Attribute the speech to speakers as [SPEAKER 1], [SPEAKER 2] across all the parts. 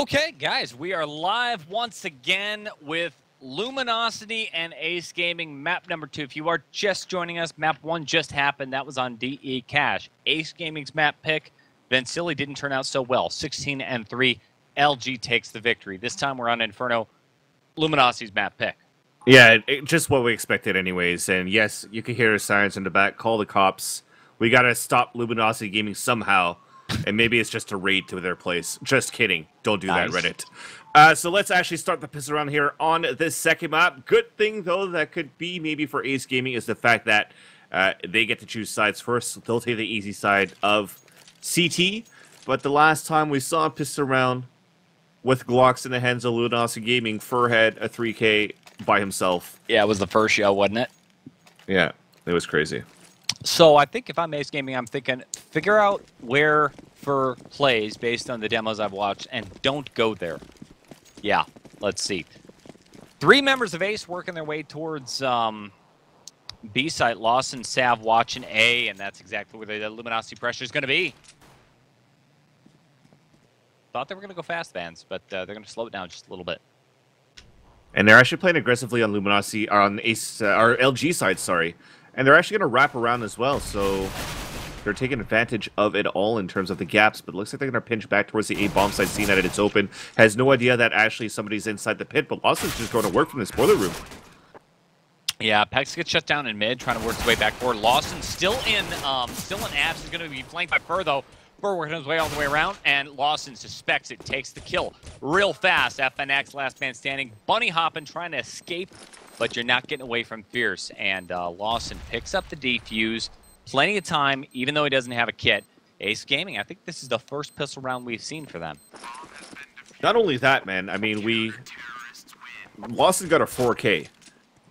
[SPEAKER 1] Okay, guys, we are live once again with Luminosity and Ace Gaming, map number 2. If you are just joining us, map 1 just happened. That was on DE Cash. Ace Gaming's map pick, Vencilli didn't turn out so well. 16-3, LG takes the victory. This time we're on Inferno, Luminosity's map pick.
[SPEAKER 2] Yeah, just what we expected anyways. And yes, you can hear sirens in the back. Call the cops. We gotta stop Luminosity Gaming somehow. And maybe it's just a raid to their place. Just kidding. Don't do that, Reddit. So let's actually start the piss around here on this second map. Good thing, though, that could be maybe for Ace Gaming is the fact that they get to choose sides first. They'll take the easy side of CT. But the last time we saw him piss around with Glocks in the hands of Luminosity Gaming, Furhead, a 3K by himself.
[SPEAKER 1] Yeah, it was the first show, wasn't it?
[SPEAKER 2] Yeah, it was crazy.
[SPEAKER 1] So I think if I'm Ace Gaming, I'm thinking figure out where Fur plays based on the demos I've watched and don't go there. Yeah, let's see. 3 members of Ace working their way towards B site. Lawson, Sav watching A, and that's exactly where the Luminosity pressure is going to be. Thought they were going to go fast, Vans, but they're going to slow it down just a little bit.
[SPEAKER 2] And they're actually playing aggressively on Luminosity, or on Ace, or LG side, sorry. And they're actually going to wrap around as well, so they're taking advantage of it all in terms of the gaps, but it looks like they're going to pinch back towards the A bomb site, seeing that it's open. Has no idea that actually somebody's inside the pit, but Lawson's just going to work from this boiler room.
[SPEAKER 1] Yeah, Pex gets shut down in mid, trying to work his way back forward. Lawson still in abs. He's going to be flanked by Fur, though. Fur working his way all the way around, and Lawson suspects it, takes the kill real fast. FNX, last man standing, bunny hopping, trying to escape, but you're not getting away from Fierce. And Lawson picks up the defuse. Plenty of time, even though he doesn't have a kit. Ace Gaming, I think this is the first pistol round we've seen for them.
[SPEAKER 2] Not only that, man, I mean, Lawson got a 4K,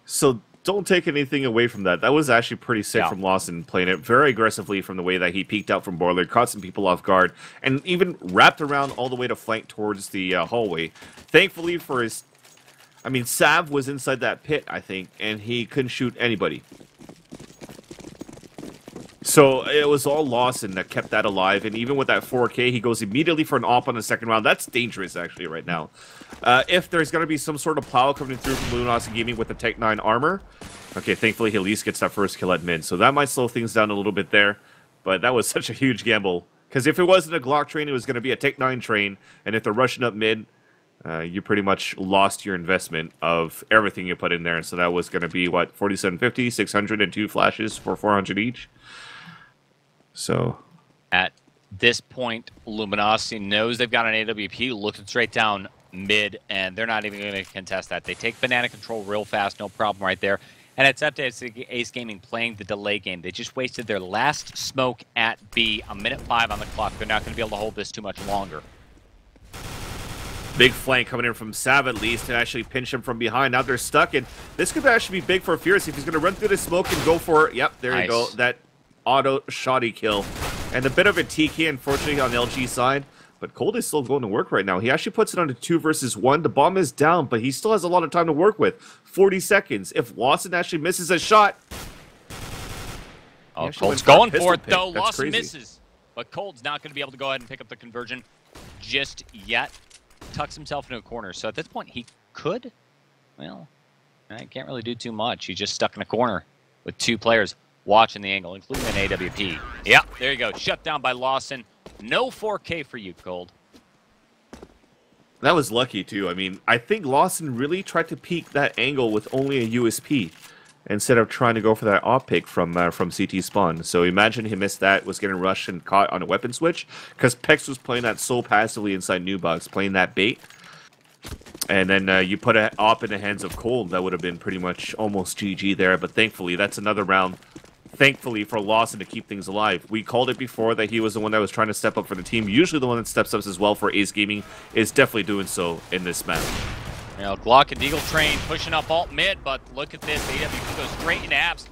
[SPEAKER 2] so don't take anything away from that. That was actually pretty sick from Lawson, playing it very aggressively from the way that he peeked out from Boiler, caught some people off guard, and even wrapped around all the way to flank towards the hallway. Thankfully for his... I mean, Sav was inside that pit, I think, and he couldn't shoot anybody. So it was all Lawson that kept that alive, and even with that 4K, he goes immediately for an AWP on the second round. That's dangerous, actually, right now. If there's going to be some sort of plow coming through from Luminosity Gaming with the Tech 9 armor, okay, thankfully he at least gets that first kill at mid, so that might slow things down a little bit there, but that was such a huge gamble. Because if it wasn't a Glock train, it was going to be a Tech 9 train, and if they're rushing up mid, you pretty much lost your investment of everything you put in there, so that was going to be, what, 4750, 602 flashes for 400 each? So,
[SPEAKER 1] at this point, Luminosity knows they've got an AWP looking straight down mid, and they're not even going to contest that. They take banana control real fast, no problem right there. And it's up to Ace Gaming playing the delay game. They just wasted their last smoke at B, a minute 5 on the clock. They're not going to be able to hold this too much longer.
[SPEAKER 2] Big flank coming in from Sav at least to actually pinch him from behind. Now they're stuck, and this could actually be big for Fierce if he's going to run through the smoke and go for, yep, there you go, that auto shoddy kill. And a bit of a TK, unfortunately, on the LG side. But Cold is still going to work right now. He actually puts it on a 2 versus 1. The bomb is down, but he still has a lot of time to work with. 40 seconds. If Lawson actually misses a shot...
[SPEAKER 1] Oh, Cold's going for it, though. Lawson misses. But Cold's not going to be able to go ahead and pick up the conversion just yet. Tucks himself into a corner. So at this point, he could... Well, I can't really do too much. He's just stuck in a corner with 2 players watching the angle, including an AWP. Yeah, there you go. Shut down by Lawson. No 4K for you, Cold.
[SPEAKER 2] That was lucky, too. I mean, I think Lawson really tried to peek that angle with only a USP instead of trying to go for that op pick from CT spawn. So imagine he missed that, was getting rushed and caught on a weapon switch, because Pex was playing that so passively inside New Box, playing that bait. And then you put an op in the hands of Cold, that would have been pretty much almost GG there. But thankfully, that's another round. Thankfully for Lawson to keep things alive. We called it before that he was the one that was trying to step up for the team. Usually the one that steps up as well for Ace Gaming is definitely doing so in this map.
[SPEAKER 1] You know, Glock and Deagle Train pushing up alt mid, but look at this. AWP goes straight into abs.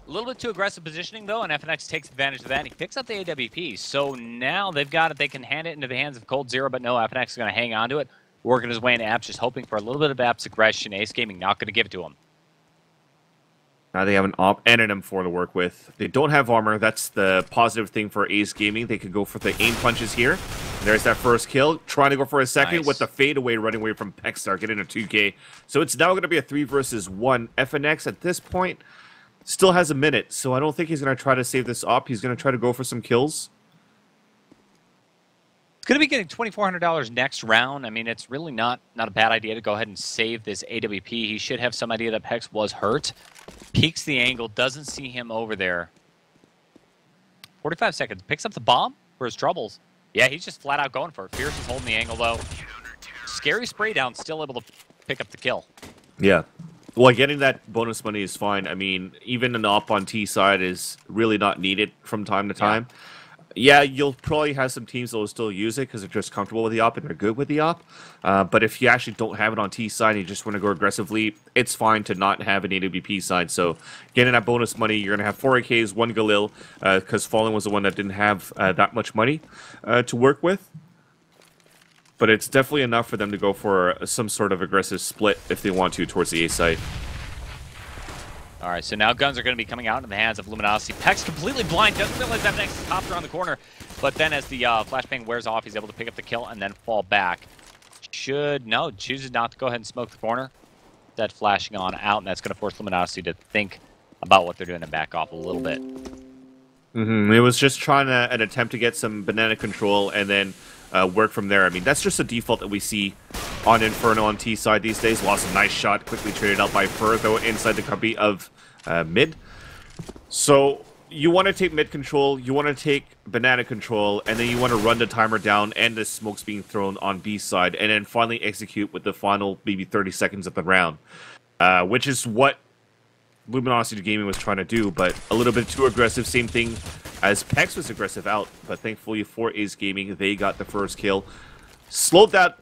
[SPEAKER 1] A little bit too aggressive positioning, though, and FNX takes advantage of that, and he picks up the AWP. So now they've got it. They can hand it into the hands of Cold Zero, but no, FNX is going to hang on to it, working his way into abs, just hoping for a little bit of abs aggression. Ace Gaming not going to give it to him.
[SPEAKER 2] Now they have an AWP and an M4 to work with. They don't have armor. That's the positive thing for Ace Gaming. They could go for the aim punches here. There's that first kill. Trying to go for a second
[SPEAKER 1] Nice.
[SPEAKER 2] with the fadeaway running away from Pexstar, getting a 2K. So it's now going to be a 3 versus 1. FNX at this point still has a minute, so I don't think he's going to try to save this up. He's going to try to go for some kills.
[SPEAKER 1] It's going to be getting $2,400 next round. I mean, it's really not a bad idea to go ahead and save this AWP. He should have some idea that Pex was hurt. Peeks the angle, doesn't see him over there. 45 seconds. Picks up the bomb for his troubles. Yeah, he's just flat out going for it. Fierce is holding the angle, though. Scary spray down, still able to pick up the kill.
[SPEAKER 2] Yeah. Well, getting that bonus money is fine. I mean, even an op on T side is really not needed from time to time. Yeah, you'll probably have some teams that will still use it because they're just comfortable with the op and they're good with the op. But if you actually don't have it on T side and you just want to go aggressively, it's fine to not have an AWP side. So getting that bonus money, you're going to have 4 AKs, 1 Galil, because Fallen was the one that didn't have that much money to work with. But it's definitely enough for them to go for some sort of aggressive split if they want to towards the A side.
[SPEAKER 1] All right, so now guns are going to be coming out in the hands of Luminosity. Pex completely blind, doesn't realize that next is popped around the corner. But then as the flashbang wears off, he's able to pick up the kill and then fall back. Chooses not to go ahead and smoke the corner. That flashing on out, and that's going to force Luminosity to think about what they're doing and back off a little bit.
[SPEAKER 2] It was just trying an attempt to get some banana control and then work from there. I mean, that's just a default that we see on Inferno on T side these days. Lost a nice shot, quickly traded out by Fur, though, inside the copy of mid. So you want to take mid control, you want to take banana control, and then you want to run the timer down and the smokes being thrown on B side, and then finally execute with the final maybe 30 seconds of the round, which is what Luminosity Gaming was trying to do, but a little bit too aggressive. Same thing as Pex was aggressive out, but thankfully for Ace Gaming, they got the first kill. Slowed that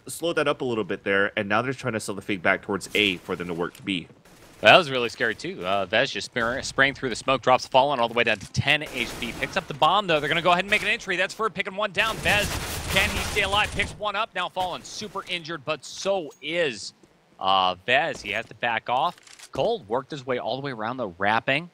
[SPEAKER 2] up a little bit there, and now they're trying to sell the fake back towards A for them to work to B.
[SPEAKER 1] That was really scary, too. Vez just spraying through the smoke, drops Fallen all the way down to 10 HP. Picks up the bomb, though. They're going to go ahead and make an entry. That's Fur picking one down. Vez, can he stay alive? Picks one up. Now Fallen, super injured, but so is Vez. He has to back off. Cold worked his way all the way around the wrapping.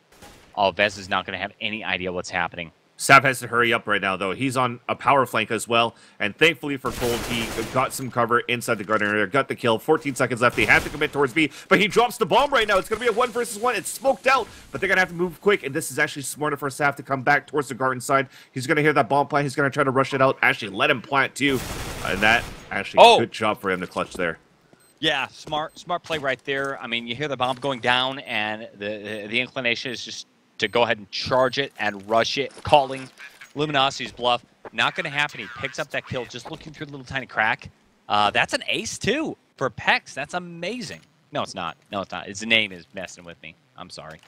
[SPEAKER 1] Oh, Vez is not going to have any idea what's happening.
[SPEAKER 2] Sab has to hurry up right now, though. He's on a power flank as well, and thankfully for Cold, he got some cover inside the garden area, got the kill. 14 seconds left. They have to commit towards B, but he drops the bomb right now. It's going to be a 1 versus 1. It's smoked out, but they're going to have to move quick, and this is actually smarter for Sab to come back towards the garden side. He's going to hear that bomb plant. He's going to try to rush it out. Actually, let him plant, too, and that actually good job for him to clutch there.
[SPEAKER 1] Yeah, smart play right there. I mean, you hear the bomb going down, and the inclination is just to go ahead and charge it and rush it, calling Luminosity's bluff. Not going to happen. He picks up that kill just looking through the little tiny crack. That's an ace, too, for Pex. That's amazing. No, it's not. No, it's not. His name is messing with me. I'm sorry.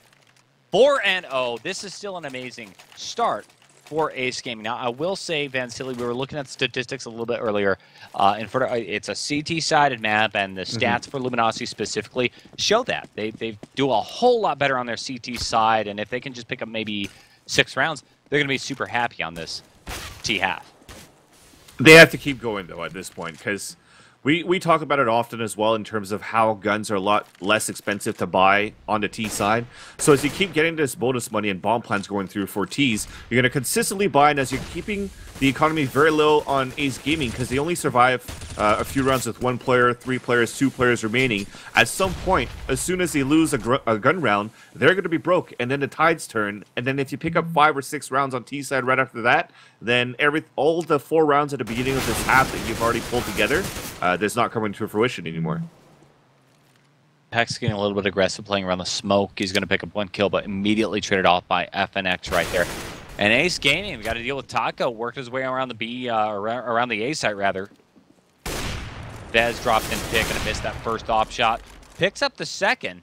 [SPEAKER 1] 4-0. This is still an amazing start for Ace Gaming. Now, I will say, Van Silly, we were looking at statistics a little bit earlier. It's a CT-sided map, and the stats for Luminosity specifically show that. They do a whole lot better on their CT side, and if they can just pick up maybe 6 rounds, they're going to be super happy on this T-half.
[SPEAKER 2] They have to keep going, though, at this point, because we talk about it often as well in terms of how guns are a lot less expensive to buy on the T side. So as you keep getting this bonus money and bomb plans going through for Ts, you're going to consistently buy, and as you're keeping the economy very low on Ace Gaming, because they only survive a few rounds with 1 player, 3 players, 2 players remaining, at some point, as soon as they lose a gun round, they're going to be broke, and then the tides turn, and then if you pick up 5 or 6 rounds on T side right after that, then all the 4 rounds at the beginning of this half that you've already pulled together, there's not coming to fruition anymore.
[SPEAKER 1] Pex getting a little bit aggressive, playing around the smoke. He's going to pick up 1 kill, but immediately traded off by FNX right there. And Ace Gaming, we got to deal with Taco. Worked his way around the B, around the A site rather. Vez dropped in pick and missed that first off shot. Picks up the second.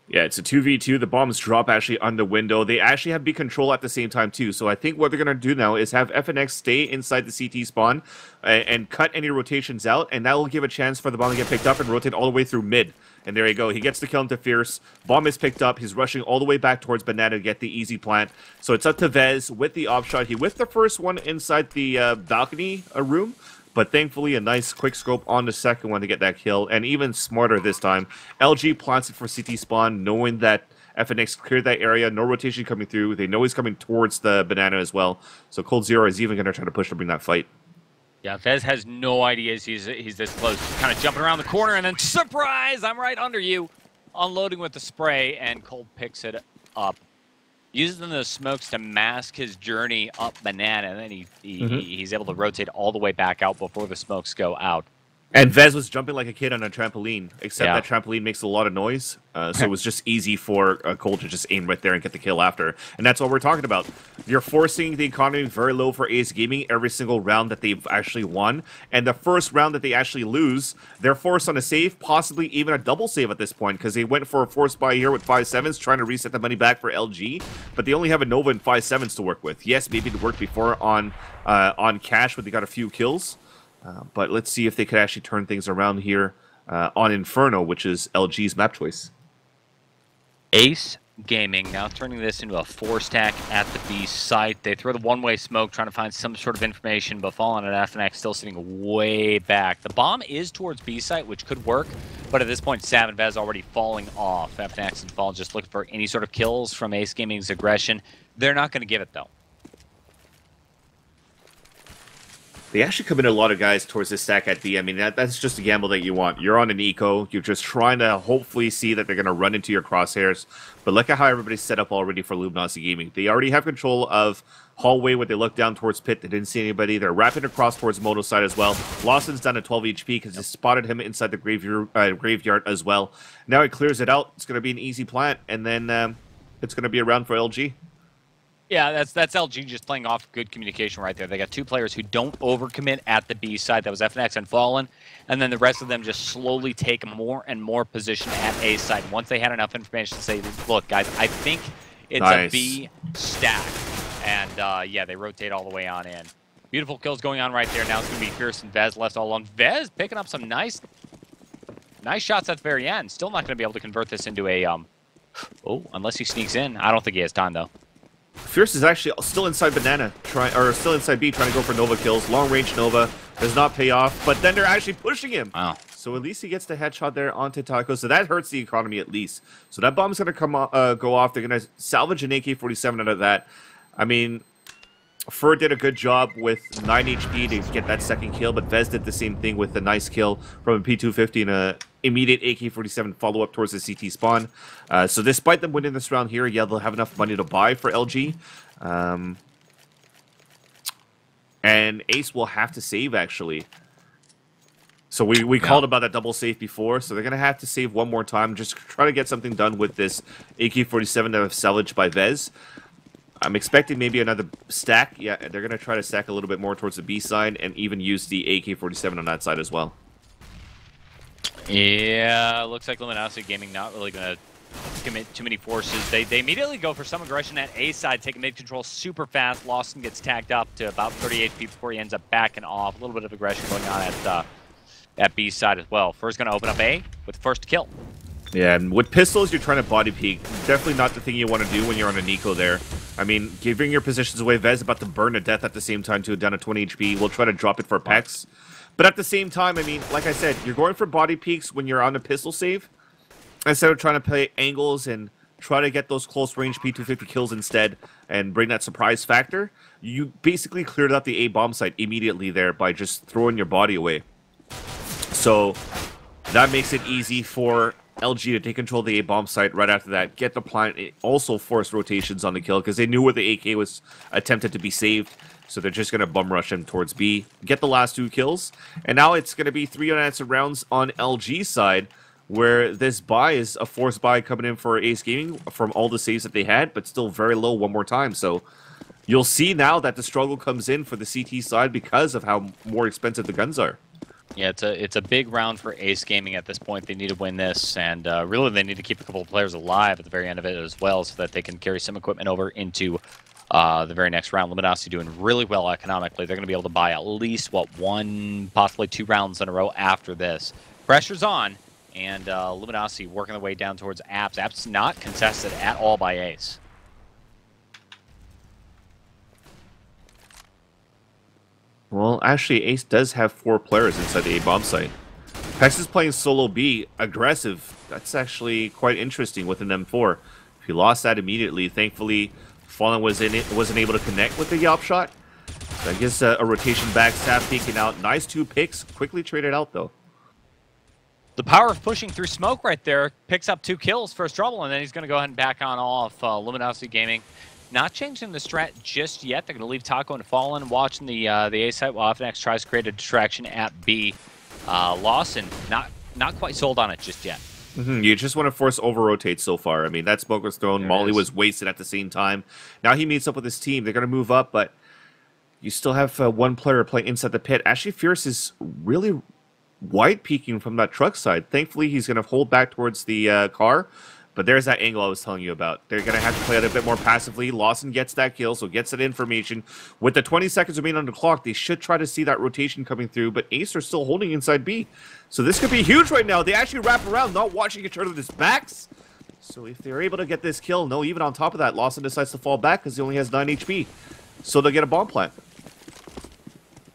[SPEAKER 2] Yeah, it's a 2v2. The bombs drop actually on the window. They actually have B control at the same time, too. So I think what they're going to do now is have FNX stay inside the CT spawn and cut any rotations out, and that will give a chance for the bomb to get picked up and rotate all the way through mid. And there you go. He gets the kill into Fierce. Bomb is picked up. He's rushing all the way back towards Banana to get the easy plant. So it's up to Vez with the op shot. He whiffed the first one inside the balcony room. But thankfully, a nice quick scope on the second one to get that kill. And even smarter this time, LG plants it for CT spawn, knowing that FNX cleared that area, no rotation coming through. They know he's coming towards the banana as well. So Cold Zero is even going to try to push to bring that fight.
[SPEAKER 1] Yeah, Vez has no idea he's this close. Kind of jumping around the corner, and then surprise! I'm right under you. Unloading with the spray, and Cold picks it up. Uses the smokes to mask his journey up banana, and then he's able to rotate all the way back out before the smokes go out.
[SPEAKER 2] And Vez was jumping like a kid on a trampoline, except that trampoline makes a lot of noise, so it was just easy for Cole to just aim right there and get the kill after. And that's what we're talking about. You're forcing the economy very low for Ace Gaming every single round that they've actually won. And the first round that they actually lose, they're forced on a save, possibly even a double save at this point, because they went for a forced buy here with 5-7s, trying to reset the money back for LG, but they only have a Nova and 5-7s to work with. Yes, maybe it worked before on Cash, where they got a few kills. But let's see if they could actually turn things around here on Inferno, which is LG's map choice.
[SPEAKER 1] Ace Gaming now turning this into a 4-stack at the B site. They throw the one-way smoke, trying to find some sort of information, but Fallen and FNX still sitting way back. The bomb is towards B site, which could work, but at this point, Sav and Vez already falling off. FNX and Fallen just looking for any sort of kills from Ace Gaming's aggression. They're not going to give it, though.
[SPEAKER 2] They actually come in a lot of guys towards this stack at B. I mean, that's just a gamble that you want. You're on an eco. You're just trying to hopefully see that they're going to run into your crosshairs. But look at how everybody's set up already for Luminosity Gaming. They already have control of hallway when they look down towards pit. They didn't see anybody. They're wrapping across towards Moto side as well. Lawson's down at 12 HP because they spotted him inside the graveyard as well. Now it clears it out. It's going to be an easy plant. And then it's going to be a round for LG.
[SPEAKER 1] Yeah, that's LG just playing off good communication right there. They got two players who don't overcommit at the B side. That was FNX and Fallen. And then the rest of them just slowly take more and more position at A side. Once they had enough information to say, look, guys, I think it's a B stack. And, yeah, they rotate all the way on in. Beautiful kills going on right there. Now it's going to be Fierce and Vez left all alone. Vez picking up some nice shots at the very end. Still not going to be able to convert this into a... oh, unless he sneaks in. I don't think he has time, though.
[SPEAKER 2] Fierce is actually still inside banana, still inside B, trying to go for Nova kills. Long range Nova does not pay off, but then they're actually pushing him.
[SPEAKER 1] Wow.
[SPEAKER 2] So at least he gets the headshot there onto Taco, so that hurts the economy at least. So that bomb's going to go off. They're going to salvage an AK-47 out of that. I mean, Fur did a good job with 9 HP to get that second kill, but Vez did the same thing with a nice kill from a P250 and a immediate AK-47 follow-up towards the CT spawn. So despite them winning this round here, yeah, they'll have enough money to buy for LG. And Ace will have to save, actually. So we called about that double save before, so they're going to have to save one more time, just try to get something done with this AK-47 that was salvaged by Vez. I'm expecting maybe another stack. Yeah, they're going to try to stack a little bit more towards the B side and even use the AK-47 on that side as well.
[SPEAKER 1] Yeah, looks like Luminosity Gaming not really going to commit too many forces. They immediately go for some aggression at A side, taking mid control super fast. Lawson gets tagged up to about 30 HP before he ends up backing off. A little bit of aggression going on at B side as well. First going to open up A with the first kill.
[SPEAKER 2] Yeah, and with pistols, you're trying to body peek. Definitely not the thing you want to do when you're on an eco there. I mean, giving your positions away, Vez about to burn to death at the same time, too, down to 20 HP. We'll try to drop it for Pex. But at the same time, I mean, like I said, you're going for body peeks when you're on a pistol save, instead of trying to play angles and try to get those close-range P250 kills instead and bring that surprise factor. You basically cleared out the A bomb site immediately there by just throwing your body away. So that makes it easy for LG to take control of the A bomb site right after that, get the plant, also force rotations on the kill because they knew where the AK was attempted to be saved. So they're just going to bum rush him towards B, get the last 2 kills, and now it's going to be 3 unanswered rounds on LG's side, where this buy is a forced buy coming in for Ace Gaming from all the saves that they had, but still very low one more time. So you'll see now that the struggle comes in for the CT side because of how more expensive the guns are.
[SPEAKER 1] Yeah, it's a big round for Ace Gaming at this point. They need to win this, and really they need to keep a couple of players alive at the very end of it as well so that they can carry some equipment over into the very next round. Luminosity doing really well economically. They're going to be able to buy at least, what, 1, possibly 2 rounds in a row after this. Pressure's on, and Luminosity working their way down towards Apps. Apps not contested at all by Ace.
[SPEAKER 2] Well, actually, Ace does have 4 players inside the A bomb site. Pex is playing solo B, aggressive. That's actually quite interesting with an M4. He lost that immediately. Thankfully, Fallen wasn't able to connect with the Yop shot. So I guess a rotation back, Sav peeking out. Nice 2 picks. Quickly traded out, though.
[SPEAKER 1] The power of pushing through smoke right there picks up 2 kills, first trouble, and then he's going to go ahead and back on off. Luminosity Gaming not changing the strat just yet. They're going to leave Taco and Fallen watching the A site while FNX tries to create a distraction at B. Lawson not quite sold on it just yet.
[SPEAKER 2] You just want to force over-rotate so far. I mean, that smoke was thrown. Molly was wasted at the same time. Now he meets up with his team. They're going to move up, but you still have one player playing inside the pit. Actually, Fierce is really wide peeking from that truck side. Thankfully, he's going to hold back towards the car. But there's that angle I was telling you about. They're going to have to play it a bit more passively. Lawson gets that kill, so gets that information. With the 20 seconds remaining on the clock, they should try to see that rotation coming through, but Ace are still holding inside B. So this could be huge right now. They actually wrap around, not watching each other's backs. So if they're able to get this kill, no, even on top of that, Lawson decides to fall back because he only has 9 HP. So they'll get a bomb plant.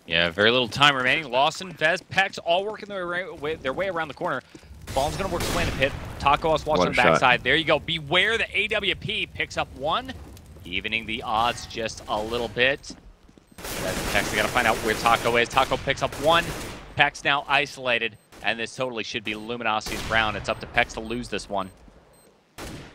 [SPEAKER 1] Yeah, very little time remaining. Lawson, Vez, Pex all working their way around the corner. Ball's going to work his way in the pit. Taco is watching on the backside. There you go. Beware the AWP picks up 1, evening the odds just a little bit. Pex, they got to find out where Taco is. Taco picks up 1. Pex now isolated, and this totally should be Luminosity's round. It's up to Pex to lose this one.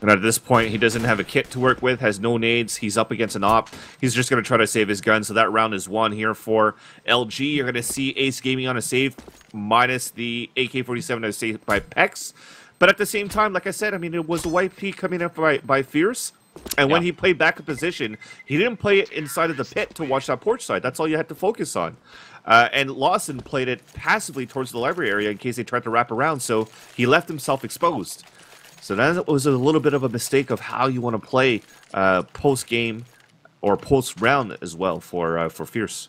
[SPEAKER 2] And at this point, he doesn't have a kit to work with, has no nades. He's up against an op. He's just going to try to save his gun. So that round is won here for LG. You're going to see Ace Gaming on a save, minus the AK-47 as saved by Pex. But at the same time, like I said, I mean, it was a white P coming up by Fierce. And when he played back in position, he didn't play it inside of the pit to watch that porch side. That's all you had to focus on. And Lawson played it passively towards the library area in case they tried to wrap around. So he left himself exposed. So that was a little bit of a mistake of how you want to play post-game or post-round as well for Fierce.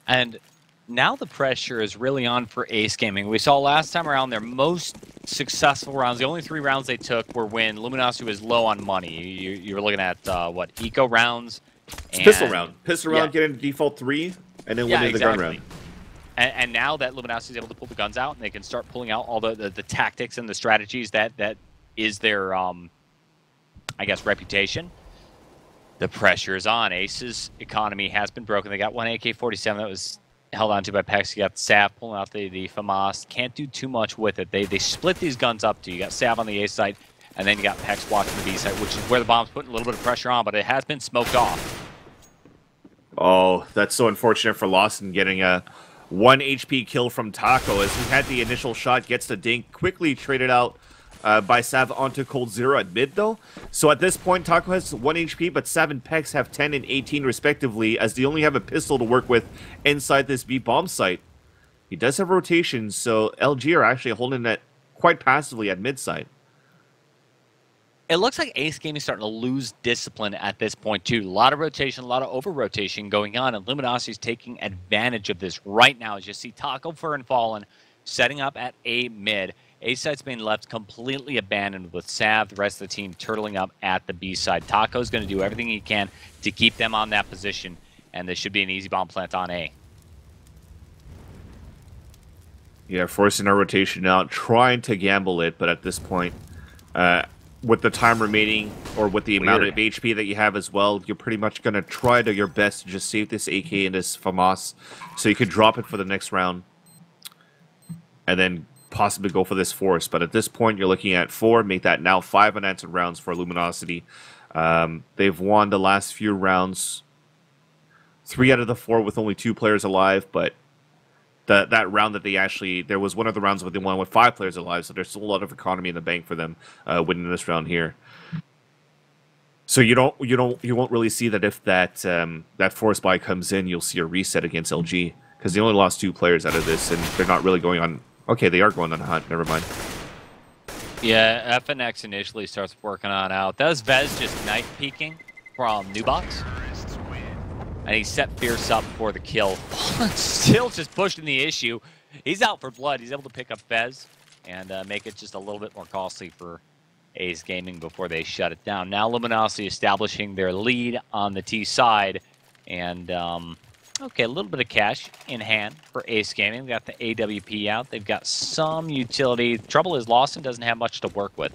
[SPEAKER 2] And
[SPEAKER 1] now the pressure is really on for Ace Gaming. We saw last time around their most successful rounds. The only 3 rounds they took were when Luminosity was low on money. You were looking at, what, eco rounds?
[SPEAKER 2] And pistol round. Pistol round, getting default 3, and then winning the gun round.
[SPEAKER 1] And now that Luminosity is able to pull the guns out, and they can start pulling out all the tactics and the strategies that is their, I guess, reputation, the pressure is on. Ace's economy has been broken. They got 1 AK-47 that was held onto by Pex. You got Sav pulling out the FAMAS. Can't do too much with it. They split these guns up too. You got Sav on the A side, and then you got Pex watching the B side, which is where the bomb's putting a little bit of pressure on, but it has been smoked off.
[SPEAKER 2] Oh, that's so unfortunate for Lawson getting a 1 HP kill from Taco as he had the initial shot, gets the dink, quickly traded out by Sav onto Cold Zero at mid though. So at this point, Taco has 1 HP, but Sav and Pex have 10 and 18 respectively, as they only have a pistol to work with inside this B bomb site. He does have rotation, so LG are actually holding it quite passively at mid side.
[SPEAKER 1] It looks like Ace Gaming is starting to lose discipline at this point, too. A lot of rotation, a lot of over-rotation going on, and Luminosity is taking advantage of this right now. As you see Taco, Fur, and Fallen setting up at A mid. A side's being left completely abandoned with Sav, the rest of the team turtling up at the B side. Taco's going to do everything he can to keep them on that position, and this should be an easy bomb plant on A.
[SPEAKER 2] Yeah, forcing our rotation out, trying to gamble it, but at this point, with the time remaining, or with the amount of HP that you have as well, you're pretty much going to try to your best to just save this AK and this FAMAS, so you could drop it for the next round, and then possibly go for this force. But at this point, you're looking at 4, make that now 5 unanswered rounds for Luminosity. They've won the last few rounds, 3 out of the 4 with only 2 players alive, but that round that they actually, there was one of the rounds where they won with 5 players alive, so there's still a lot of economy in the bank for them winning this round here. So you won't really see that if that force buy comes in, you'll see a reset against LG, because they only lost 2 players out of this, and they're not really going on. Okay, they are going on a hunt. Never mind.
[SPEAKER 1] Yeah, FNX initially starts working on out. That was Vez just knife peeking from Newbox. And he set Fierce up for the kill. Still just pushing the issue. He's out for blood. He's able to pick up Fez and make it just a little bit more costly for Ace Gaming before they shut it down. Now Luminosity establishing their lead on the T side. And, okay, a little bit of cash in hand for Ace Gaming. They've got the AWP out. They've got some utility. Trouble is Lawson doesn't have much to work with.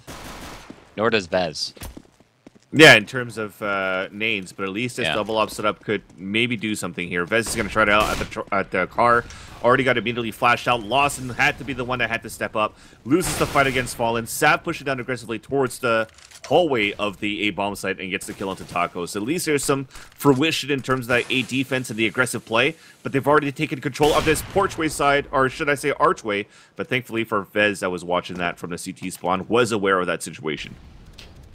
[SPEAKER 1] Nor does Vez.
[SPEAKER 2] Yeah, in terms of nades, but at least this
[SPEAKER 1] Yeah.
[SPEAKER 2] double up setup could maybe do something here. Vez is going to try it out at the car. Already got immediately flashed out. Lawson had to be the one that had to step up. Loses the fight against Fallen. Sav pushing down aggressively towards the hallway of the A-bomb site and gets the kill onto Taco. So at least there's some fruition in terms of that A defense and the aggressive play. But they've already taken control of this porchway side, or should I say archway. But thankfully for Vez that was watching that from the CT spawn, was aware of that situation.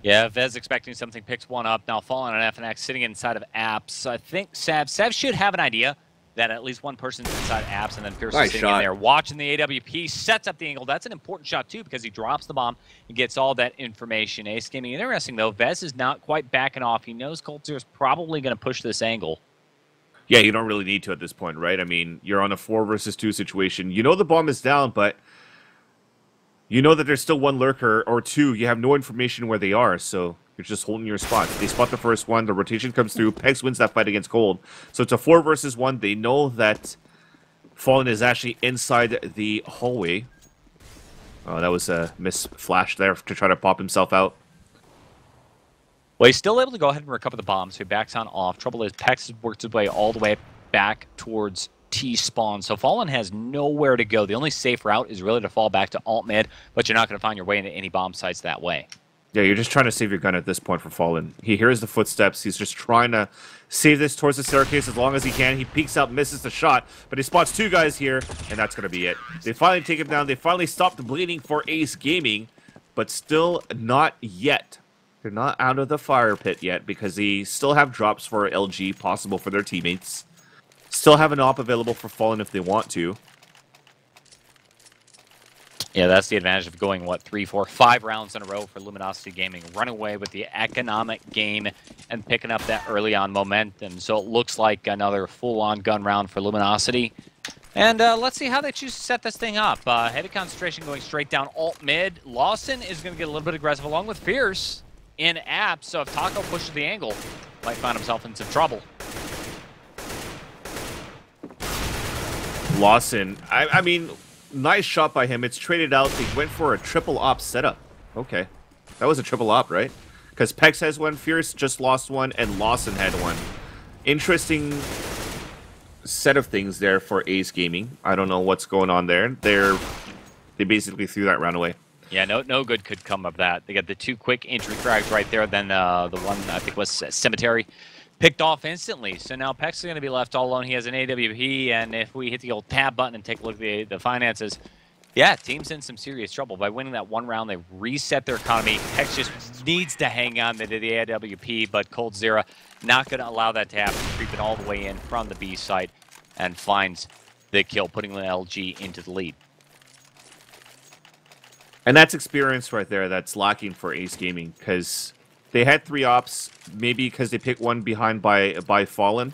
[SPEAKER 1] Yeah, Vez expecting something, picks one up. Now Fallen on FNX sitting inside of Apps. I think Sav should have an idea that at least one person's inside Apps, and then Pierce is sitting in there watching the AWP, sets up the angle. That's an important shot, too, because he drops the bomb and gets all that information. Ace Gaming, interesting, though. Vez is not quite backing off. He knows Cold Zero is probably going to push this angle.
[SPEAKER 2] Yeah, you don't really need to at this point, right? I mean, you're on a 4 versus 2 situation. You know the bomb is down, but you know that there's still one lurker or two. You have no information where they are, so you're just holding your spot. They spot the first one. The rotation comes through. Pegs wins that fight against Cold. So it's a 4 versus 1. They know that Fallen is actually inside the hallway. Oh, that was a miss flash there to try to pop himself out.
[SPEAKER 1] Well, he's still able to go ahead and recover the bomb, so he backs on off. Trouble is, Pex has worked his way all the way back towards T-spawn. So Fallen has nowhere to go. The only safe route is really to fall back to alt mid, but you're not going to find your way into any bomb sites that way.
[SPEAKER 2] Yeah, you're just trying to save your gun at this point for Fallen. He hears the footsteps. He's just trying to save this towards the staircase as long as he can. He peeks out, misses the shot, but he spots 2 guys here, and that's going to be it. They finally take him down. They finally stop the bleeding for Ace Gaming, but still not yet. They're not out of the fire pit yet because they still have drops for LG possible for their teammates. Still have an op available for Fallen if they want to.
[SPEAKER 1] Yeah, that's the advantage of going, what, 3, 4, 5 rounds in a row for Luminosity Gaming. Run away with the economic game and picking up that early on momentum. So it looks like another full-on gun round for Luminosity. And let's see how they choose to set this thing up. Heavy concentration going straight down alt mid. Lawson is going to get a little bit aggressive along with Fierce in App. So if Taco pushes the angle, might find himself in some trouble.
[SPEAKER 2] Lawson, I mean, nice shot by him. It's traded out. They went for a triple op setup. Okay. That was a triple op, right? Because Pex has one, Fierce just lost one, and Lawson had one. Interesting set of things there for Ace Gaming. I don't know what's going on there. They basically threw that round away.
[SPEAKER 1] Yeah, no good could come of that. They got the 2 quick entry frags right there. Then the one, I think, was Cemetery. Picked off instantly, so now Pex is going to be left all alone. He has an AWP, and if we hit the old tab button and take a look at the finances, yeah, team's in some serious trouble. By winning that 1 round, they reset their economy. Pex just needs to hang on to the AWP, but Cold Zero not going to allow that to happen. Creeping all the way in from the B site and finds the kill, putting the LG into the lead.
[SPEAKER 2] And that's experience right there that's lacking for Ace Gaming, because they had 3 ops, maybe because they picked one behind by Fallen.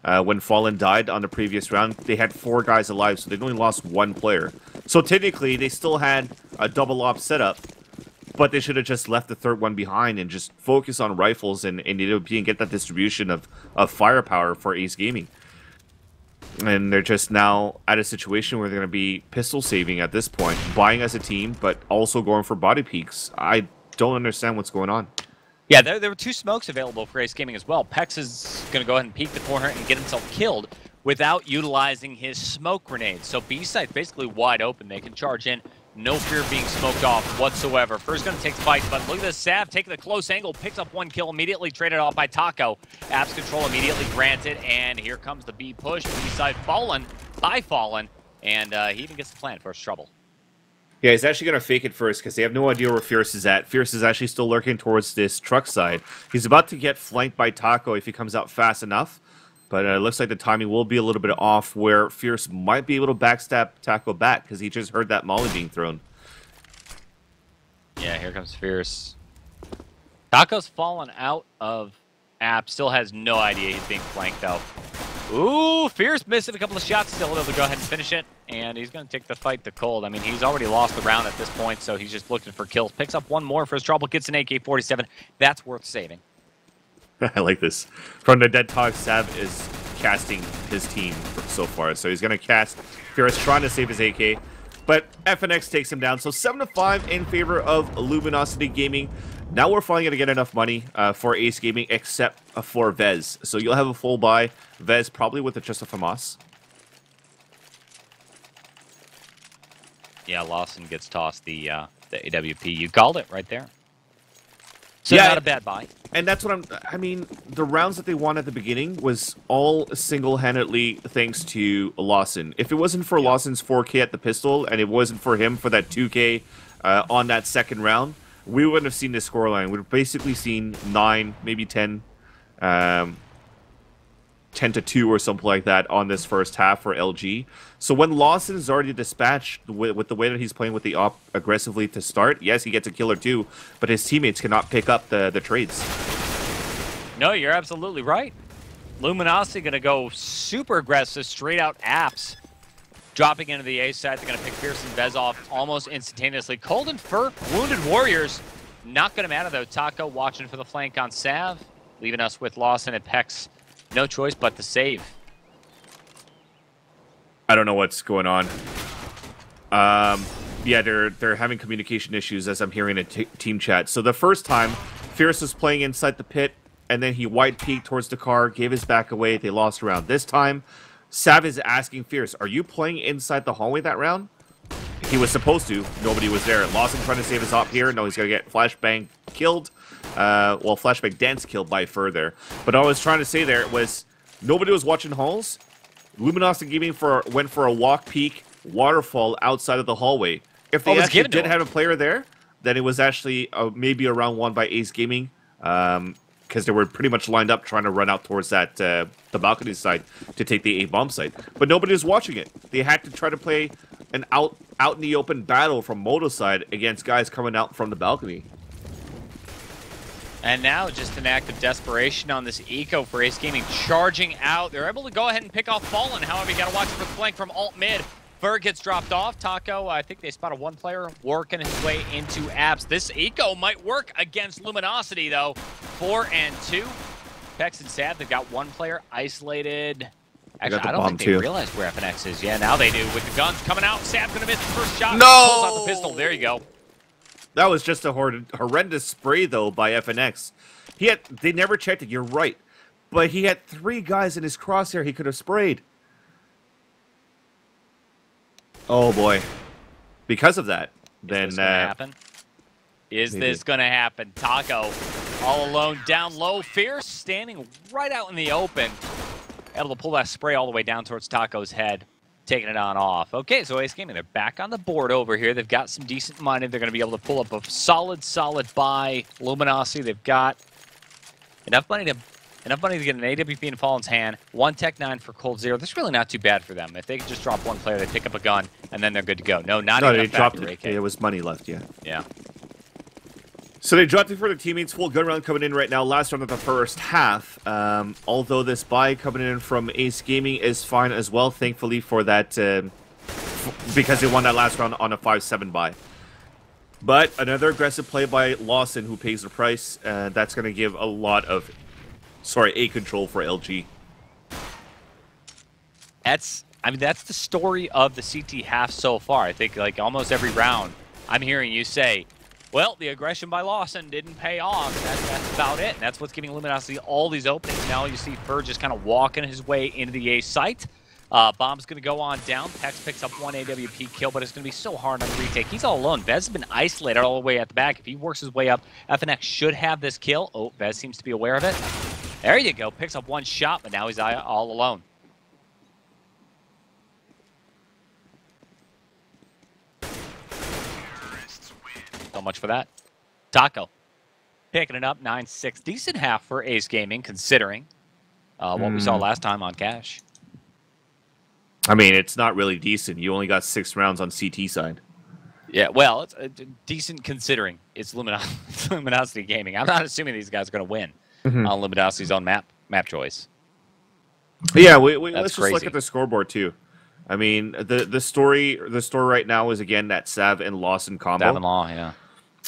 [SPEAKER 2] When Fallen died on the previous round, they had 4 guys alive, so they only lost 1 player. So technically, they still had a double op setup, but they should have just left the 3rd one behind and just focus on rifles and AWP and get that distribution of firepower for Ace Gaming. And they're just now at a situation where they're going to be pistol saving at this point, buying as a team, but also going for body peeks. I don't understand what's going on.
[SPEAKER 1] Yeah, there were 2 smokes available for Ace Gaming as well. Pex is going to go ahead and peek the corner and get himself killed without utilizing his smoke grenade. So B-site's basically wide open. They can charge in. No fear of being smoked off whatsoever. First going to take the fight, but look at this. Sav taking the close angle, picks up 1 kill, immediately traded off by Taco. Apps control immediately granted, and here comes the B push. B-side Fallen, and he even gets the plant first trouble.
[SPEAKER 2] Yeah, he's actually going to fake it first because they have no idea where Fierce is at. Fierce is actually still lurking towards this truck side. He's about to get flanked by Taco if he comes out fast enough. But it looks like the timing will be a little bit off where Fierce might be able to backstab Taco back because he just heard that molly being thrown.
[SPEAKER 1] Yeah, here comes Fierce. Taco's fallen out of App. Still has no idea he's being flanked out. Ooh, Fierce missing a couple of shots. Still able to go ahead and finish it. And he's going to take the fight to Cold. I mean, he's already lost the round at this point, so he's just looking for kills. Picks up 1 more for his trouble. Gets an AK-47. That's worth saving.
[SPEAKER 2] I like this. From the Dead Talk, Sab is casting his team so far. So he's going to cast Fierce, trying to save his AK. But FNX takes him down. So 7-5 in favor of Luminosity Gaming. Now we're finally going to get enough money for Ace Gaming, except for Vez. So you'll have a full buy. Vez probably with just a FAMAS.
[SPEAKER 1] Yeah, Lawson gets tossed the AWP. You called it right there. So
[SPEAKER 2] yeah,
[SPEAKER 1] not a bad buy.
[SPEAKER 2] And that's what I mean, the rounds that they won at the beginning was all single-handedly thanks to Lawson. If it wasn't for Lawson's 4K at the pistol, and it wasn't for him for that 2K on that second round, we wouldn't have seen this scoreline. We'd have basically seen 9, maybe 10, 10-2 or something like that on this first half for LG. So when Lawson is already dispatched with the way that he's playing with the op aggressively to start, yes, he gets a kill or two, but his teammates cannot pick up the trades.
[SPEAKER 1] No, you're absolutely right. Luminosity going to go super aggressive, straight out apps. Dropping into the A side, they're going to pick Fierce and Vez off almost instantaneously. Cold and Fur, Wounded Warriors, not going to matter though. Taco watching for the flank on Sav, leaving us with Lawson and Pex. No choice but to save.
[SPEAKER 2] I don't know what's going on. Yeah, they're having communication issues as I'm hearing in team chat. So the first time, Fierce was playing inside the pit, and then he wide peeked towards the car, gave his back away. They lost a round. This time, Sav is asking Fierce, "Are you playing inside the hallway that round?" He was supposed to. Nobody was there. Lawson trying to save his op here. No, he's gonna get Flashbang killed. Well, Flashbang Dance killed by Further. But all I was trying to say there was nobody was watching halls. Luminosity Gaming went for a walk peek waterfall outside of the hallway. If they actually did have a player there, then it was actually maybe a round won by Ace Gaming, because they were pretty much lined up trying to run out towards that the balcony side to take the A-bomb site. But nobody was watching it. They had to try to play an out in the open battle from Moto side against guys coming out from the balcony.
[SPEAKER 1] And now just an act of desperation on this eco for Ace Gaming, charging out. They're able to go ahead and pick off Fallen. However, you got to watch for the flank from alt mid. Fur gets dropped off. Taco, I think they spotted one player working his way into apps. This eco might work against Luminosity, though. 4 and 2. Pex and Sad, they've got one player isolated. Actually, I don't think they realize where FNX is. Yeah, now they do. With the guns coming out, Sad's going to miss the first shot.
[SPEAKER 2] No!
[SPEAKER 1] Pulls out the pistol. There you go.
[SPEAKER 2] That was just a horrendous spray, though, by FNX. They never checked it, you're right. But he had 3 guys in his crosshair he could have sprayed. Oh, boy. Because of that, then...
[SPEAKER 1] Is this going to happen? Is this going to happen? Taco, all alone, down low. Fierce, standing right out in the open. Able to pull that spray all the way down towards Taco's head. Taking it on off. Okay, so Ace Gaming, they're back on the board over here. They've got some decent money. They're going to be able to pull up a solid buy. Luminosity, they've got enough money to get an AWP in Fallen's hand. 1 Tech 9 for Cold Zero. That's really not too bad for them. If they could just drop one player, they pick up a gun, and then they're good to go. No, they
[SPEAKER 2] dropped it. There was money left, yeah.
[SPEAKER 1] Yeah.
[SPEAKER 2] So they dropped it for their teammates. Full gun round coming in right now. Last round of the first half. Although this buy coming in from Ace Gaming is fine as well, thankfully for that, because they won that last round on a 5-7 buy. But another aggressive play by Lawson, who pays the price. That's going to give a lot of, A control for LG.
[SPEAKER 1] That's the story of the CT half so far. I think like almost every round, I'm hearing you say, well, the aggression by Lawson didn't pay off. That's about it. And that's what's giving Luminosity all these openings. Now you see Fur just kind of walking his way into the A site. Bomb's going to go on down. Pex picks up 1 AWP kill, but it's going to be so hard on the retake. He's all alone. Vez has been isolated all the way at the back. If he works his way up, FNX should have this kill. Oh, Vez seems to be aware of it. There you go. Picks up 1 shot, but now he's all alone. So much for that. Taco picking it up, 9-6. Decent half for Ace Gaming, considering what we saw last time on Cash.
[SPEAKER 2] I mean, it's not really decent. You only got 6 rounds on CT side.
[SPEAKER 1] Yeah, well, it's decent considering it's Luminosity Gaming. I'm not assuming these guys are going to win on Luminosity's own map choice.
[SPEAKER 2] Yeah, let's just look at the scoreboard too. I mean, the story right now is again that Sav and Lawson combo.
[SPEAKER 1] Sav and Law, yeah.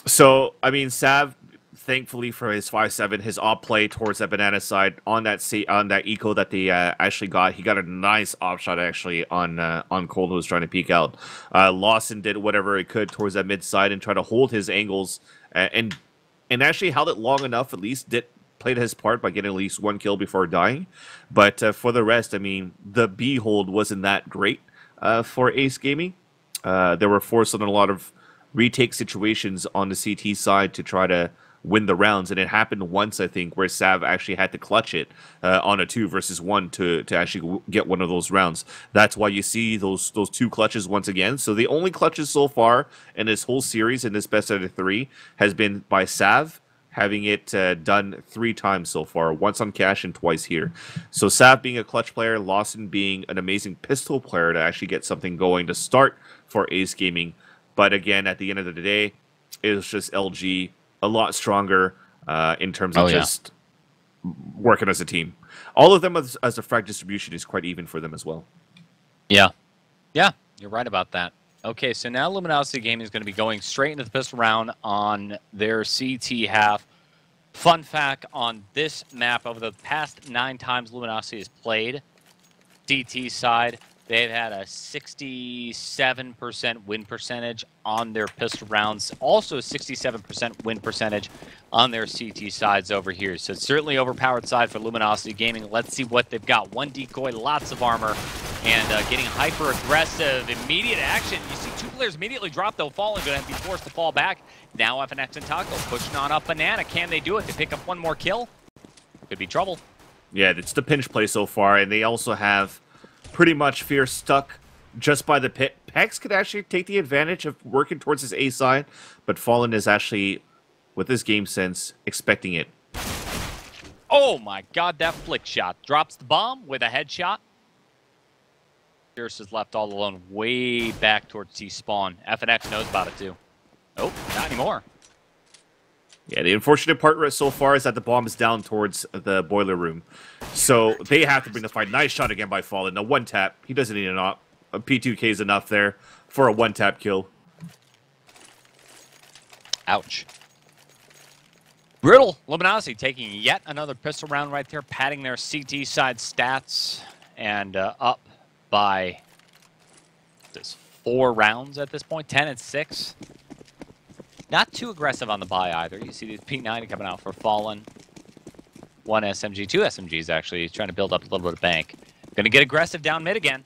[SPEAKER 2] So I mean, Sav, thankfully for his 5-7, his op play towards that banana side on that eco that they actually got. He got a nice op shot actually on Cold, who was trying to peek out. Lawson did whatever he could towards that mid side and try to hold his angles and and actually held it long enough, at least played his part by getting at least one kill before dying. But for the rest, I mean, the B hold wasn't that great for Ace Gaming. They were forced on a lot of retake situations on the CT side to try to win the rounds, and it happened once, I think, where Sav actually had to clutch it on a 2 versus 1 to actually get one of those rounds. That's why you see those 2 clutches once again. So the only clutches so far in this whole series, in this best out of 3, has been by Sav, having it done 3 times so far, once on Cash and twice here. So Sav being a clutch player, Lawson being an amazing pistol player to actually get something going to start for Ace Gaming. But again, at the end of the day, it was just LG a lot stronger in terms of just working as a team. All of them as a frag distribution is quite even for them as well.
[SPEAKER 1] Yeah. Yeah, you're right about that. Okay, so now Luminosity Gaming is going to be going straight into the pistol round on their CT half. Fun fact, on this map, over the past 9 times Luminosity has played, DT side, they've had a 67% win percentage on their pistol rounds. Also a 67% win percentage on their CT sides over here. So it's certainly overpowered side for Luminosity Gaming. Let's see what they've got. 1 decoy, lots of armor, and getting hyper-aggressive. Immediate action. You see 2 players immediately drop, though. Fallen going to be forced to fall back. Now FNX and Taco pushing on up Banana. Can they do it? They pick up 1 more kill? Could be trouble.
[SPEAKER 2] Yeah, it's the pinch play so far, and they also have pretty much Fear stuck just by the pit. Pex could actually take the advantage of working towards his A side, but Fallen is actually, with his game sense, expecting it.
[SPEAKER 1] Oh my god, that flick shot. Drops the bomb with a headshot. Fierce is left all alone way back towards T-spawn. FNX knows about it too. Nope, not anymore.
[SPEAKER 2] Yeah, the unfortunate part so far is that the bomb is down towards the boiler room. So they have to bring the fight. Nice shot again by Fallen. A 1-tap. He doesn't need a P2K is enough there for a 1-tap kill.
[SPEAKER 1] Ouch. Brutal. Luminosity taking yet another pistol round right there, padding their CT side stats, and up by 4 rounds at this point, 10 and 6. Not too aggressive on the buy either. You see these P90 coming out for Fallen. 1 SMG, 2 SMGs actually. He's trying to build up a little bit of bank. Going to get aggressive down mid again.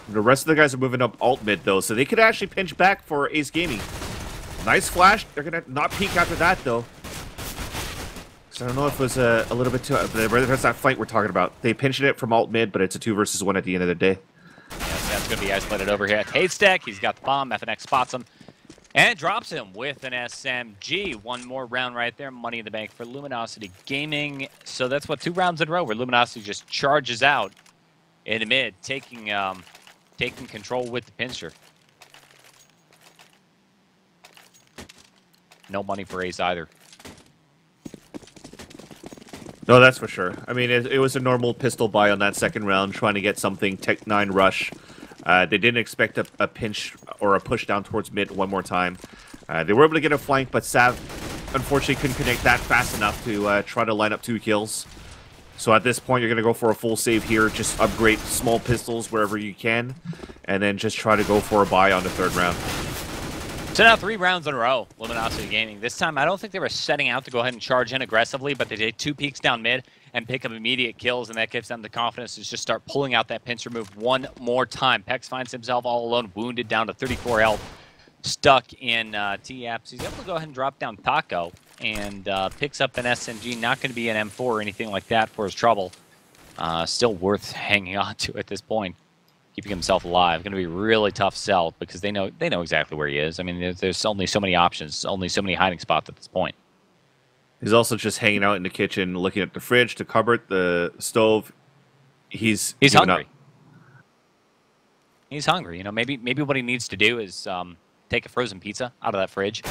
[SPEAKER 2] The rest of the guys are moving up alt mid though, so they could actually pinch back for Ace Gaming. Nice flash. They're going to not peek after that though. So I don't know if it was a little bit too... That's that fight we're talking about. They pinched it from alt mid, but it's a 2 versus 1 at the end of the day.
[SPEAKER 1] Yes, that's going to be isolated over here at Haystack. He's got the bomb. FNX spots him. And drops him with an SMG. 1 more round right there. Money in the bank for Luminosity Gaming. So that's what, 2 rounds in a row where Luminosity just charges out in the mid, taking control with the pincher. No money for Ace either.
[SPEAKER 2] No, that's for sure. I mean, it was a normal pistol buy on that second round, trying to get something Tech 9 rush. They didn't expect a pinch or a push down towards mid 1 more time. They were able to get a flank, but Sav unfortunately couldn't connect that fast enough to try to line up 2 kills. So at this point, you're going to go for a full save here. Just upgrade small pistols wherever you can, and then just try to go for a buy on the 3rd round.
[SPEAKER 1] So now 3 rounds in a row, Luminosity Gaming. This time, I don't think they were setting out to go ahead and charge in aggressively, but they did 2 peeks down mid and pick up immediate kills, and that gives them the confidence to just start pulling out that pincer move 1 more time. Pex finds himself all alone, wounded down to 34 health, stuck in T-Apps. He's able to go ahead and drop down Taco and picks up an SMG. Not going to be an M4 or anything like that for his trouble. Still worth hanging on to at this point. Keeping himself alive. Going to be a really tough sell because they know exactly where he is. I mean, there's only so many options, only so many hiding spots at this point.
[SPEAKER 2] He's also just hanging out in the kitchen, looking at the fridge, the cupboard, the stove. He's
[SPEAKER 1] hungry. He's hungry. You know, maybe what he needs to do is take a frozen pizza out of that fridge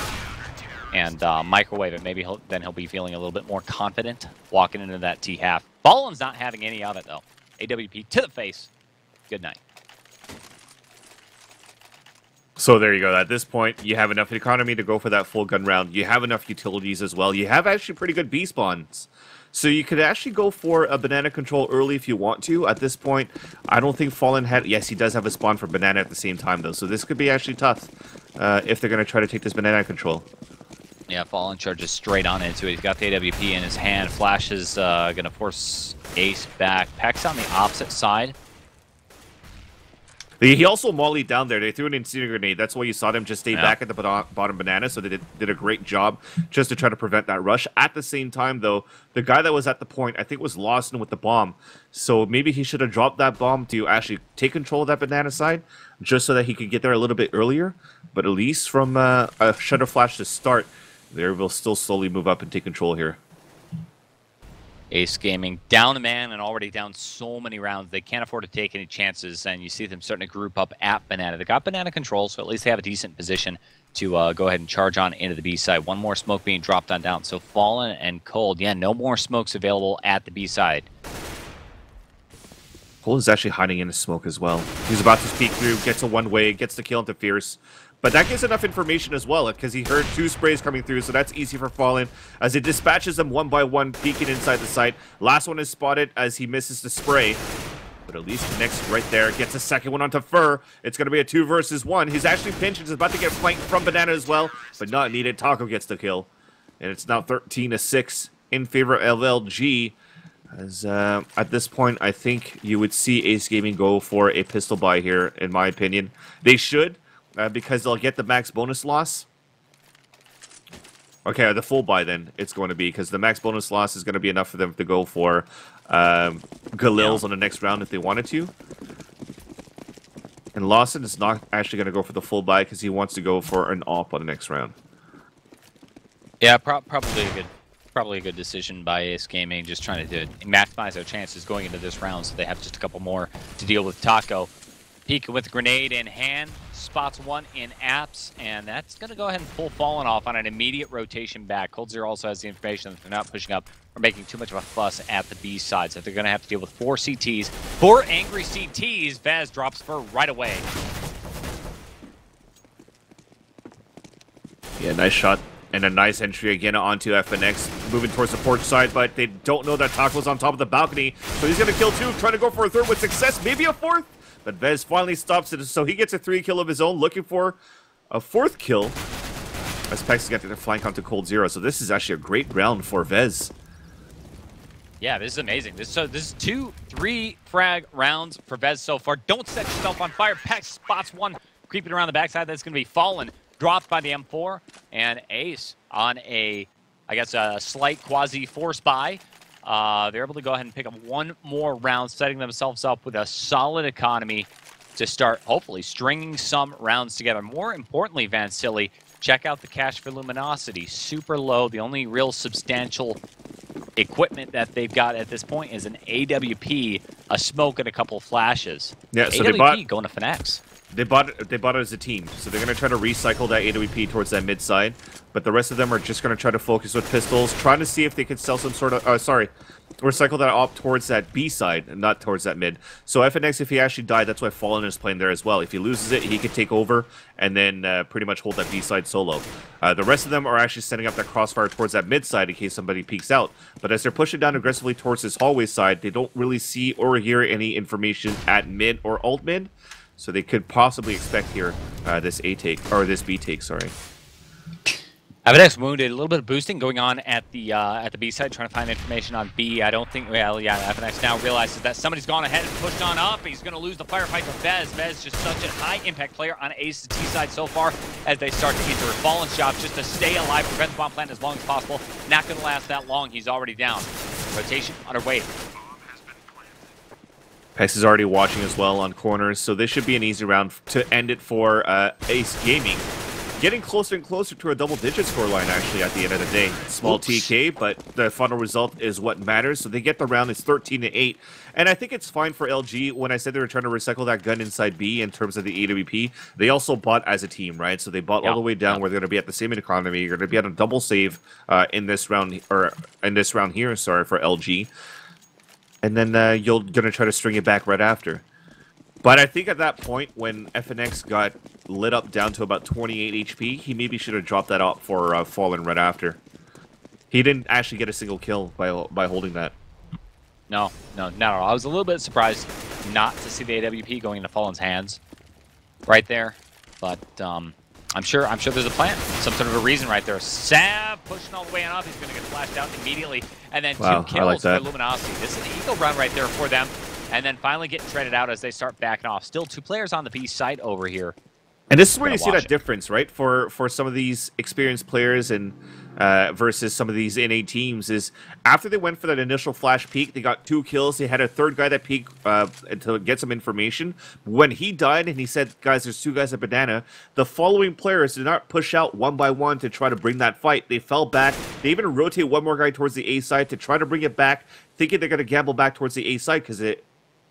[SPEAKER 1] and microwave it. Maybe then he'll be feeling a little bit more confident walking into that T-half. Fallen's not having any of it though. AWP to the face. Good night.
[SPEAKER 2] So there you go. At this point, you have enough economy to go for that full gun round. You have enough utilities as well. You have actually pretty good B spawns. So you could actually go for a banana control early if you want to. At this point, I don't think Fallen had... Yes, he does have a spawn for banana at the same time, though. So this could be actually tough if they're going to try to take this banana control.
[SPEAKER 1] Yeah, Fallen charges straight on into it. He's got the AWP in his hand. Flash is going to force Ace back. Peck's on the opposite side.
[SPEAKER 2] He also mollied down there. They threw an incendiary grenade. That's why you saw them just stay back at the bottom banana, so they did a great job just to try to prevent that rush. At the same time, though, the guy that was at the point, I think, was Lawson with the bomb. So maybe he should have dropped that bomb to actually take control of that banana side, just so that he could get there a little bit earlier. But at least from a Shutter Flash to start, they will still slowly move up and take control here.
[SPEAKER 1] Ace Gaming down a man and already down so many rounds. They can't afford to take any chances, and you see them starting to group up at Banana. They got Banana control, so at least they have a decent position to go ahead and charge on into the B side. One more smoke being dropped on down. So Fallen and Cold, yeah, no more smokes available at the B side.
[SPEAKER 2] Cold is actually hiding in the smoke as well. He's about to peek through, gets a one-way, gets the kill into Fierce. But that gives enough information as well, because he heard 2 sprays coming through, so that's easy for Fallen, as he dispatches them one by one, peeking inside the site. Last one is spotted as he misses the spray, but at least connects right there, gets a second one onto Fur. It's going to be a 2 versus 1. He's actually pinched, he's about to get flanked from Banana as well, but not needed. Taco gets the kill, and it's now 13-6 in favor of LG. As at this point, I think you would see Ace Gaming go for a pistol buy here, in my opinion. They should. Because they'll get the max bonus loss. Okay, the full buy then it's going to be, because the max bonus loss is going to be enough for them to go for Galil's on the next round if they wanted to. And Lawson is not actually going to go for the full buy because he wants to go for an AWP on the next round.
[SPEAKER 1] Yeah, probably a good decision by Ace Gaming, just trying to maximize their chances going into this round, so they have just a couple more to deal with Taco. Peek with a grenade in hand, spots one in apps, and that's going to go ahead and pull Fallen off on an immediate rotation back. Cold Zero also has the information that they're not pushing up or making too much of a fuss at the B side, so they're going to have to deal with 4 CTs. 4 angry CTs. Vaz drops Fur right away.
[SPEAKER 2] Yeah, nice shot. And a nice entry again onto FNX, moving towards the porch side, but they don't know that Taco's on top of the balcony, so he's going to kill 2, trying to go for a 3rd with success, maybe a 4th. But Vez finally stops it, so he gets a 3 kill of his own, looking for a 4th kill. As Pex got to flank onto Cold Zero, so this is actually a great round for Vez.
[SPEAKER 1] Yeah, this is amazing. This is 2, 3 frag rounds for Vez so far. Don't set yourself on fire. Pex spots one creeping around the backside. That's going to be Fallen, dropped by the M4, and Ace on a slight quasi-force buy. They're able to go ahead and pick up 1 more round, setting themselves up with a solid economy to start, hopefully, stringing some rounds together. More importantly, Vansili, check out the cash for Luminosity. Super low. The only real substantial equipment that they've got at this point is an AWP, a smoke, and a couple flashes.
[SPEAKER 2] Yeah, so
[SPEAKER 1] AWP going to FNX.
[SPEAKER 2] They bought it as a team, so they're going to try to recycle that AWP towards that mid side, but the rest of them are just going to try to focus with pistols, trying to see if they could sell some sort of, recycle that op towards that B side, and not towards that mid. So FNX, if he actually died, that's why Fallen is playing there as well. If he loses it, he could take over and then pretty much hold that B side solo. The rest of them are actually setting up that crossfire towards that mid side in case somebody peeks out. But as they're pushing down aggressively towards this hallway side, they don't really see or hear any information at mid or alt mid. So they could possibly expect here this A take, or this B take, sorry.
[SPEAKER 1] FNX wounded, a little bit of boosting going on at the B side, trying to find information on B. I don't think, well, yeah, FNX now realizes that somebody's gone ahead and pushed on up. He's going to lose the firefight to Vez. Vez just such a high impact player on Ace's T side so far as they start to enter Fallen shots just to stay alive, prevent the bomb plant as long as possible. Not going to last that long. He's already down. Rotation underway.
[SPEAKER 2] Pex is already watching as well on corners, so this should be an easy round to end it for Ace Gaming. Getting closer and closer to a double-digit scoreline, actually, at the end of the day. Small TK, but the final result is what matters. So they get the round. It's 13-8. And I think it's fine for LG. When I said they were trying to recycle that gun inside B in terms of the AWP, they also bought as a team, right? So they bought all the way down where they're going to be at the same economy. You're going to be at a double save in this round, or in this round here, sorry, for LG. And then you're going to try to string it back right after. But I think at that point, when FNX got lit up down to about 28 HP, he maybe should have dropped that up for Fallen right after. He didn't actually get a single kill by holding that.
[SPEAKER 1] No, not at all. I was a little bit surprised not to see the AWP going into Fallen's hands right there. But I'm sure there's a plan. Some sort of a reason right there. Sab pushing all the way on up. He's going to get flashed out immediately. And then
[SPEAKER 2] wow,
[SPEAKER 1] 2 kills
[SPEAKER 2] like
[SPEAKER 1] for Luminosity. This is an eagle run right there for them. And then finally getting shredded out as they start backing off. Still 2 players on the B site over here.
[SPEAKER 2] And this is where you see that difference, right? For some of these experienced players and versus some of these NA teams is after they went for that initial flash peek, they got 2 kills. They had a third guy that peeked to get some information. When he died and he said, guys, there's 2 guys at Banana, the following players did not push out one by one to try to bring that fight. They fell back. They even rotate one more guy towards the A side to try to bring it back, thinking they're going to gamble back towards the A side because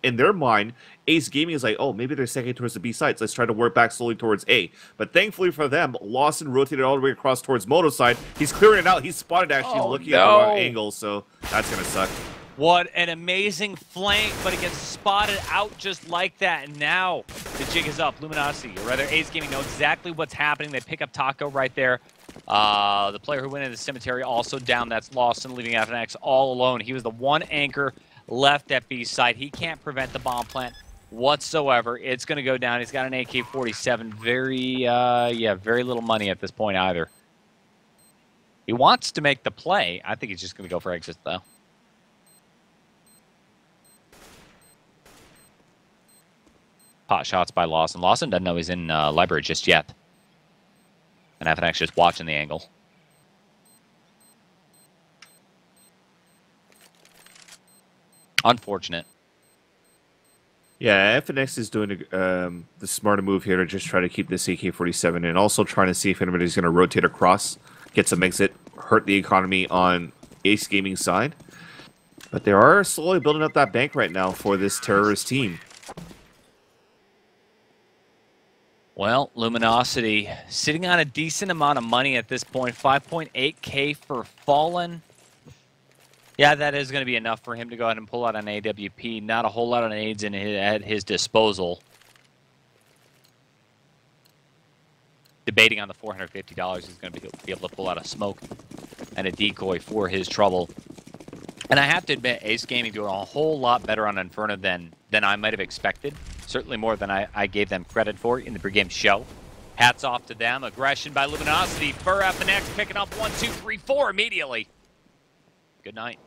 [SPEAKER 2] in their mind, Ace Gaming is like, oh, maybe they're second towards the B sides. Let's try to work back slowly towards A. But thankfully for them, Lawson rotated all the way across towards Moto side. He's clearing it out. He's spotted actually looking at the wrong angle, so that's going to suck.
[SPEAKER 1] What an amazing flank, but it gets spotted out just like that. And now the jig is up. Luminosity, or rather Ace Gaming, know exactly what's happening. They pick up Taco right there. The player who went into the cemetery also down. That's Lawson, leaving FNX all alone. He was the one anchor left at B side. He can't prevent the bomb plant whatsoever. It's going to go down. He's got an AK-47. Very little money at this point either. He wants to make the play. I think he's just going to go for exit though. Pot shots by Lawson. Lawson doesn't know he's in library just yet. And FNX just watching the angle. Unfortunate.
[SPEAKER 2] Yeah, FNX is doing the smarter move here to just try to keep this AK-47 and also trying to see if anybody's going to rotate across, get some exit, hurt the economy on Ace Gaming's side. But they are slowly building up that bank right now for this terrorist team.
[SPEAKER 1] Well, Luminosity sitting on a decent amount of money at this point. 5.8K for Fallen. Yeah, that is going to be enough for him to go ahead and pull out an AWP. Not a whole lot of nades at his disposal. Debating on the $450 he's going to be able to pull out a smoke and a decoy for his trouble. And I have to admit, Ace Gaming doing a whole lot better on Inferno than I might have expected. Certainly more than I gave them credit for in the pregame show. Hats off to them. Aggression by Luminosity. Fur FNX picking up 1, 2, 3, 4 immediately. Good night.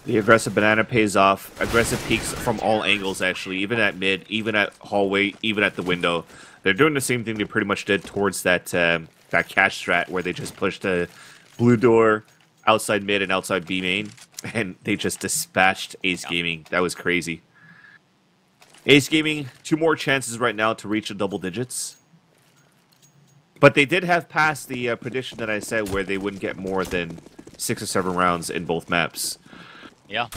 [SPEAKER 2] The aggressive banana pays off. Aggressive peaks from all angles, actually. Even at mid, even at hallway, even at the window. They're doing the same thing they pretty much did towards that that cash strat where they just pushed the blue door outside mid and outside B main. And they just dispatched Ace Gaming. That was crazy. Ace Gaming, 2 more chances right now to reach the double digits. But they did have passed the prediction that I said where they wouldn't get more than 6 or 7 rounds in both maps.
[SPEAKER 1] Yeah.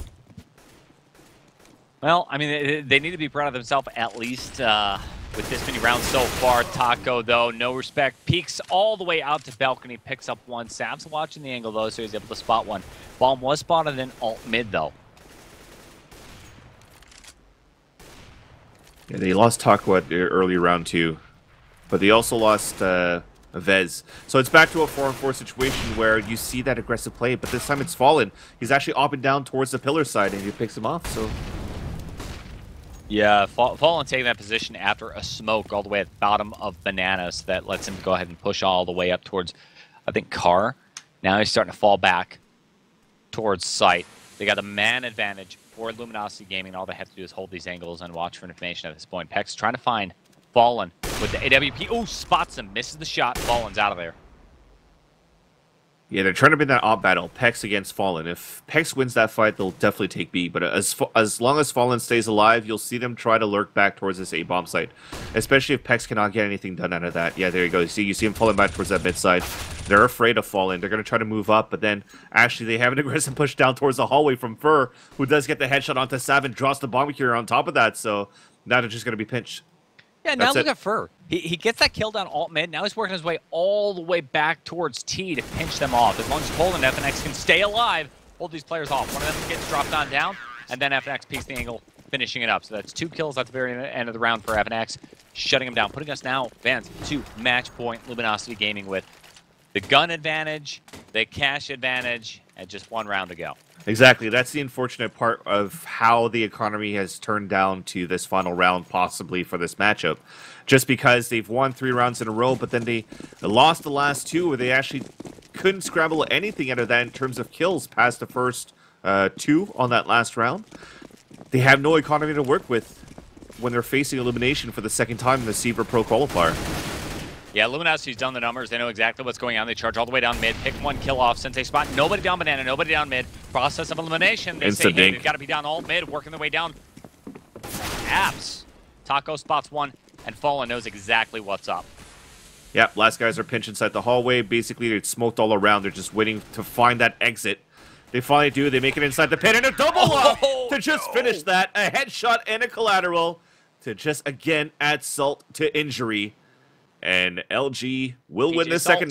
[SPEAKER 1] Well, I mean, they need to be proud of themselves at least with this many rounds so far. Taco, though, no respect. Peeks all the way out to balcony, picks up 1. Sab's watching the angle, though, so he's able to spot 1. Bomb was spotted in alt mid, though.
[SPEAKER 2] Yeah, they lost Taco at the early round 2. But they also lost Vez. So it's back to a 4-on-4 situation where you see that aggressive play, but this time it's Fallen. He's actually up and down towards the pillar side, and he picks him off, so...
[SPEAKER 1] Yeah, Fallen taking that position after a smoke all the way at the bottom of Bananas that lets him go ahead and push all the way up towards, I think, Car. Now he's starting to fall back towards site. They got a man advantage for Luminosity Gaming. All they have to do is hold these angles and watch for information at this point. Pex trying to find Fallen with the AWP. Oh, spots him, misses the shot. Fallen's out of there.
[SPEAKER 2] Yeah, they're trying to win that op battle, Pex against Fallen. If Pex wins that fight, they'll definitely take B. But as long as Fallen stays alive, you'll see them try to lurk back towards this A-bomb site. Especially if Pex cannot get anything done out of that. Yeah, there you go. You see him falling back towards that mid side. They're afraid of Fallen. They're going to try to move up, but then actually they have an aggressive push down towards the hallway from Fur, who does get the headshot onto Sav and draws the bomb carrier on top of that. So now they're just going to be pinched.
[SPEAKER 1] Yeah, now look at Fur. He gets that kill down alt mid. Now he's working his way all the way back towards T to pinch them off. As long as Poland FNX can stay alive, hold these players off. One of them gets dropped on down, and then FNX peeks the angle, finishing it up. So that's 2 kills at the very end of the round for FNX, shutting him down, putting us now, fans, to match point. Luminosity Gaming with the gun advantage, the cash advantage, and just 1 round to go.
[SPEAKER 2] Exactly. That's the unfortunate part of how the economy has turned down to this final round, possibly for this matchup. Just because they've won 3 rounds in a row, but then they lost the last 2 where they actually couldn't scramble anything out of that in terms of kills past the first 2 on that last round. They have no economy to work with when they're facing elimination for the second time in the CEVO Pro Qualifier.
[SPEAKER 1] Yeah, Luminosity's done the numbers. They know exactly what's going on. They charge all the way down mid, pick 1 kill off since they spot nobody down banana, nobody down mid. Process of elimination. They say, hey, they've got to be down all mid, working their way down. Apps. Taco spots 1, and Fallen knows exactly what's up.
[SPEAKER 2] Yep, last guys are pinched inside the hallway. Basically, they're smoked all around. They're just waiting to find that exit. They finally do. They make it inside the pit, and a double up to just finish that. A headshot and a collateral to just, again, add salt to injury. And LG will win this second